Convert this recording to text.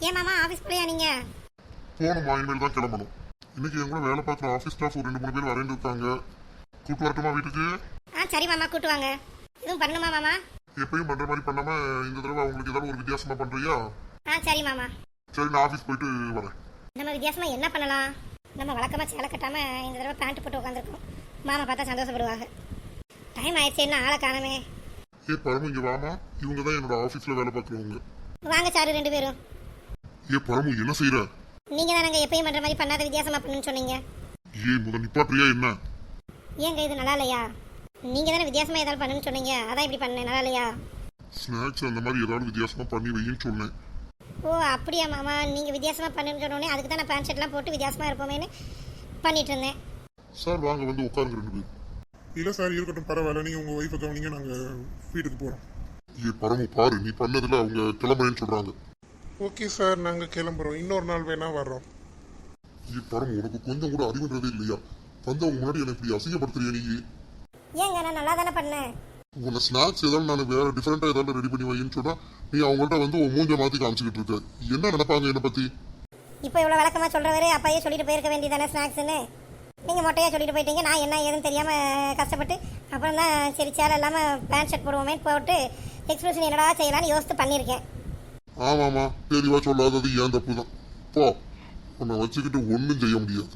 ஏன் மாமா ஆஃபீஸ் போலையா நீங்க? போகணுமா, இனிமேல் தான் கிளம்பணும். இன்னைக்கு என் கூட வேலை பார்க்குற ஆஃபீஸ் ஸ்டாஃப் ஒரு 2-3 பேர் வரேன்னு இருக்காங்க. கூட்டு வரட்டுமா வீட்டுக்கு? சரி மாமா, கூட்டு வாங்க. எதுவும் பண்ணுமா மாமா? எப்பயும் பண்ற மாதிரி பண்ணாம இந்த தடவை அவங்களுக்கு ஏதாவது ஒரு வித்தியாசமா பண்றியா? சரி மாமா. சரி, நான் ஆஃபீஸ் போயிட்டு வரேன். நம்ம வித்தியாசமா என்ன பண்ணலாம்? நம்ம வழக்கமா சேலை கட்டாம இந்த தடவை பேண்ட் போட்டு உட்காந்துருக்கோம். மாமா பார்த்தா சந்தோஷப்படுவாங்க. டைம் ஆயிடுச்சு, என்ன ஆளை காணமே. பரமு இங்க வாமா, இவங்க தான் என்னோட ஆஃபீஸ்ல வேலை பார்க்குறவங்க. வாங்க சாரு, 2 பேரும். பரமு என்ன செய்யற? நீங்க தான் நாங்க எப்பயும் பண்ற மாதிரி பண்ணாத வித்தியாசமா பண்ணுன்னு சொன்னீங்க. முதல் நிப்பாட்றியா என்ன? ஏங்க இது நல்லா இல்லையா? நீங்க தானே வித்தியாசமா ஏதாவது பண்ணுன்னு சொன்னீங்க, அதான் இப்படி பண்ணேன். நல்லா இல்லையா? ஸ்நாக்ஸ் அந்த மாதிரி ஏதாவது வித்தியாசமா பண்ணி வையின்னு சொன்னேன். ஓ அப்படியா மாமா, நீங்க வித்தியாசமா பண்ணுன்னு சொன்னோடனே அதுக்கு தான் நான் பேண்ட் ஷர்ட்லாம் போட்டு வித்தியாசமா இருப்போமேன்னு பண்ணிட்டு இருந்தேன். சார் வாங்க, வந்து உட்காருங்க 2 பேரும். இல்லை சார், இருக்கட்டும், பரவாயில்ல. நீங்கள் உங்கள் ஒய்ஃபை கவனிங்க, நாங்கள் வீட்டுக்கு போகிறோம். பரமு பாரு, நீ பண்ணதுல அவங்க கிளம்புறேன்னு சொல்றாங்க. ஓகே சார், நாங்கள் கிளம்புறோம். இன்னொரு நாள் வேணா வர்றோம். பரமு, உனக்கு கொஞ்சம் கூட அறிவுன்றதே இல்லையா? வந்தவங்க முன்னாடி எனக்கு இப்படி அசிங்கப்படுத்துறியா நீ? ஏங்க நான் நல்லா தானே பண்ணேன். உங்களை ஸ்நாக்ஸ் ஏதாவது நான் வேற டிஃபரெண்டா ஏதாவது ரெடி பண்ணி வைன்னு சொன்னா நீ அவங்கள்ட்ட வந்து உன் மூஞ்ச மாத்தி காமிச்சுக்கிட்டு இருக்க. என்ன நினைப்பாங்க என்னை பத்தி? இப்போ இவ்வளோ வழக்கமாக சொல்கிறவரு அப்பயே சொல்லிட்டு போயிருக்க வேண்டியதானே ஸ்நாக்ஸ்ன்னு. நீங்கள் மொட்டையாக சொல்லிட்டு போயிட்டீங்க. நான் என்ன ஏதுன்னு தெரியாமல் கஷ்டப்பட்டு அப்புறம் தான் சரி சேலை இல்லாமல் பேண்ட் ஷர்ட் போடுவோமே போட்டு எக்ஸ்பிரஷன் என்னடா செய்யலான்னு யோசித்து பண்ணியிருக்கேன். ஆமாமா, தெளிவா சொல்லாதது ஏன் தப்பு தான். போ, உன்னை வச்சுக்கிட்டு ஒன்றும் செய்ய முடியாது.